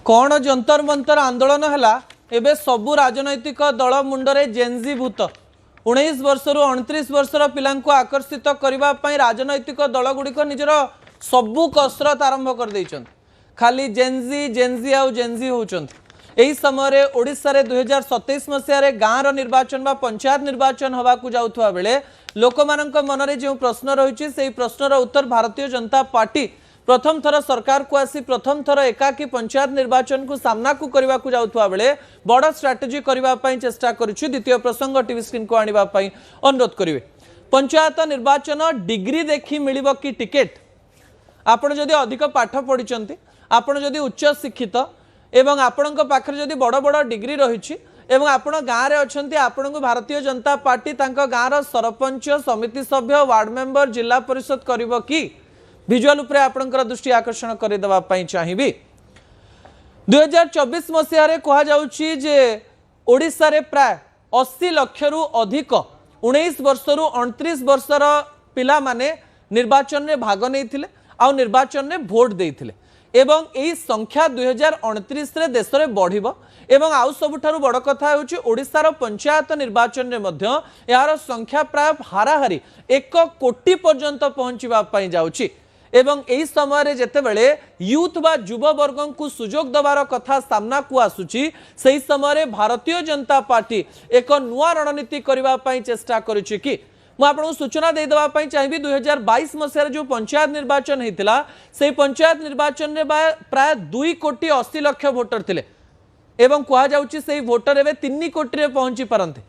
कौन जंतर मंतर आंदोलन है एबे सबू राजनैतिक दल मुंडरे जेनजी भूत 19 वर्ष रु 29 वर्षर पिला आकर्षित करने राजनैतिक दल गुड़िक निजर सबू कसरत आरंभ कर देइछन। खाली जेनजी जेनजी आउ जेनजी होउछन। एही समय ओडिशा रे 2027 मसीह गाँव निर्वाचन बा पंचायत निर्वाचन हवा को जाउथवा बेले लोकमानक मनरे जो प्रश्न रही से प्रश्नर उत्तर भारतीय जनता पार्टी प्रथम थर सरकार को आसी प्रथम थर एकाकी पंचायत निर्वाचन को सामना को करने को जाउथवा बेले बड़ स्ट्राटेजी करने चेष्टा करुछि। द्वितीय प्रसंग टीवी स्क्रीन को आनिबा पई अनुरोध करिवे। पंचायत निर्वाचन डिग्री देखि मिलिबो कि टिकेट? आपण जदि अधिक पाठ पढ़िचंती, आपण जदि उच्च शिक्षित एवं आपणक पाखरे जदि बड़ बड़ डिग्री रहिछि एवं आपण गाँव रे अछंती, आपण को भारतीय जनता पार्टी तांका गाँव सरपंच समिति सभ्य वार्ड मेंबर जिला परिषद करिवो कि? विजुअल उपरे आपणकर दृष्टि आकर्षण कर देबा पई चाहिबी। 2024 मसीह रे कहा जाउछि जे ओडिसा रे प्राय 80 लाख रु अधिक 19 वर्ष रु 29 वर्षर पिला माने निर्वाचन रे भाग नैथिले आ निर्वाचन रे वोट देइथिले एवं एही संख्या 2029 रे देश रे बढ़िबो एवं आउ सबुठारु बड़ कथा होछि ओडिसा रो पंचायत निर्वाचन रे मध्य यार संख्या प्राय हाराहारी 1 कोटी पर्यंत पहुंचीबा पई जाउछि एवं एही समय रे जेतेबेले यूथ बा युवा वर्ग को सुजोग दबार कथा सामना को आसुछि सही समय रे भारतीय जनता पार्टी एक नुआ रणनीति करबा पई चेष्टा करुछि कि मु आपन सूचना दे देबा पई चाहिबी। 2022 मसीह जो पंचायत निर्वाचन हेतिला से पंचायत निर्वाचन रे प्राय 2 कोटी 80 लाख वोटर थिले एवं कहा जाउछि से वोटर एबे 3 कोटी रे पहुंची परंते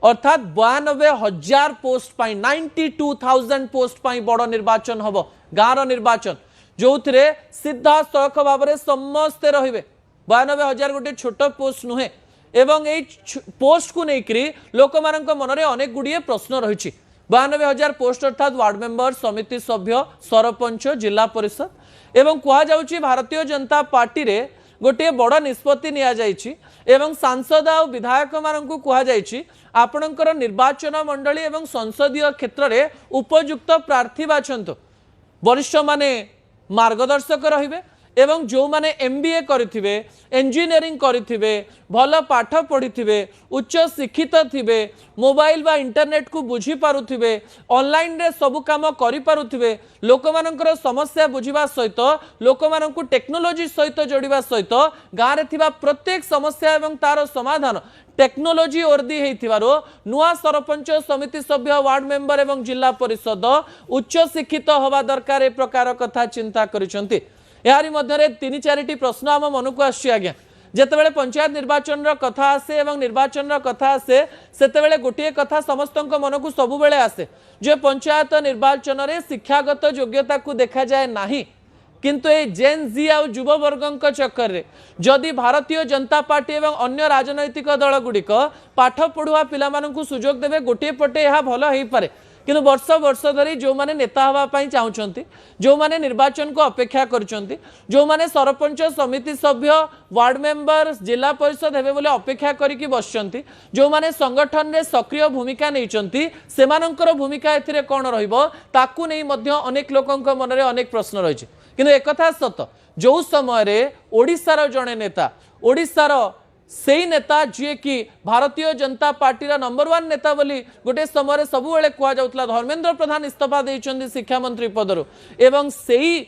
अर्थात 92,000 पोस्ट पाई 92,000 पोस्ट पाई बड़ निर्वाचन हबो गाँव निर्वाचन जो थे सीधा सड़क भाव में समस्ते रे 92,000 गोटे छोट पोस्ट नुहे एवं ए पोस्ट को लेकर लोक मनरे अनेक गुड़िए प्रश्न रही 92,000 पोस्ट अर्थात वार्ड मेंबर समिति सभ्य सरपंच जिला परिषद एवं कहुच्छी भारतीय जनता पार्टी रे गोटे बड़ निष्पत्ति नि एवं सांसद और विधायक मानू कहुच्छी आपणकर निर्वाचन मंडली एवं संसदीय क्षेत्र में उपयुक्त प्रार्थी बाछंतु। वरिष्ठ माने मार्गदर्शक रहिबे एवं जो माने MBA करिथिबे इंजीनियरिंग करिथिबे भल पाठ पढ़िथिबे उच्च शिक्षित थिबे मोबाइल बा इंटरनेट को बुझी पारुथिबे ऑनलाइन रे सब काम करि पारुथिबे लोकमानकर समस्या बुझिबा सहित लोकमानकु टेक्नोलॉजी सहित जोड़िबा सहित गाँव रे थिबा प्रत्येक समस्या एवं तार समाधान टेक्नोलॉजी ओर्दी हेतिबारो नुआ सरपंच समिति सभ्य वार्ड मेंबर एवं जिला परिषद उच्च शिक्षित हवा दरकार ए प्रकार कथा चिंता करिसंती। यारी मध्यरे 3-4टी प्रश्न आम मन को आछि आज्ञा जेतेबेले पंचायत निर्वाचन रो कथा आसे एवं निर्वाचन रो कथा आसे सेतेबेले गोटिए कथा समस्तक मन को सबु बेले आसे जे पंचायत निर्वाचन रे शिक्षागत योग्यता को देखा जाए नाही किंतु ए जेन जी आ युवा वर्ग चक्कर रे जदि भारतीय जनता पार्टी एवं अन्य राजनैतिक दल गुड़िक पाठ पढ़ुआ पिला मानकु सुजोग देवे गोटे पटे यह भल हो पारे किंतु वर्ष वर्ष धरी जो माने नेता हवा पाई चाहूचंती जो माने निर्वाचन को अपेक्षा करचंती जो माने सरपंच समिति सभ्य वार्ड मेंबर जिला परिषद हेबे बोले अपेक्षा करिकि बसचंती जो माने संगठन रे सक्रिय भूमिका नैचंती सेमानंकर भूमिका एथिरे कोन रहिबो ताकू नै मध्य अनेक लोकंक मनरे अनेक प्रश्न रहिछि किंतु एकथा सत जो समय रे ओडिसा रो जणे नेता ओडिसा रो सेई नेता जी कि भारतीय जनता पार्टी नंबर 1 नेता बोली गोटे समय सब बेले कह जाउतला धर्मेंद्र प्रधान इस्तीफा देइछन्ती शिक्षा मंत्री पदरु एवं सेई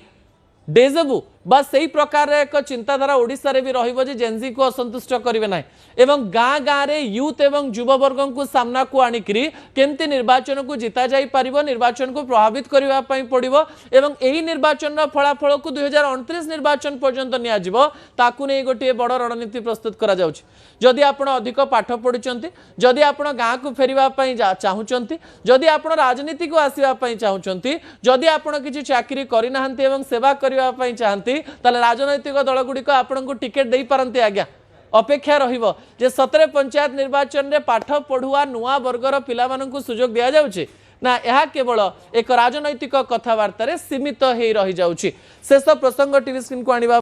डेजबू बा सही प्रकार एक चिंताधारा ओडिसा रे भी रहिबो जे जेनजी को असंतुष्ट करिवे नाही एवं गाँ गाँ रे यूथ एवं युवा वर्ग को सामना को आनिकरी केमती निर्वाचन को जिता जाई पारिबो निर्वाचन को प्रभावित करिवा पई पड़िबो एवं एही निर्वाचन रा फलाफल को 2029 निर्वाचन पर्यंत निया जिवो ताकू नै गोटे बड़ रणनीति प्रस्तुत करा जाउछि। जदि आपण अधिक पाठ पढिचंती जदि आपण गाँ को फेरिवा पई चाहूचंती जदि आपण राजनीति को आसीबा पई चाहूचंती जदि आपण किछि चाकरी करि नाहंती एवं सेवा करिवा पई चाहंती ताले राजनैतिक दल गुड़िक आपण को टिकेट दे पारंते आज्ञा अपेक्षा रहिबो जे सतरे पंचायत निर्वाचन रे पाठ पढ़ुआ नुआ वर्गर पिला मानकु सुजोग दिया जाउछि ना यह केवल एक राजनैतिक कथबार्ता रे सीमित हेई रही जाउछि। शेष प्रसंग टीवी स्क्रीन को आनिबा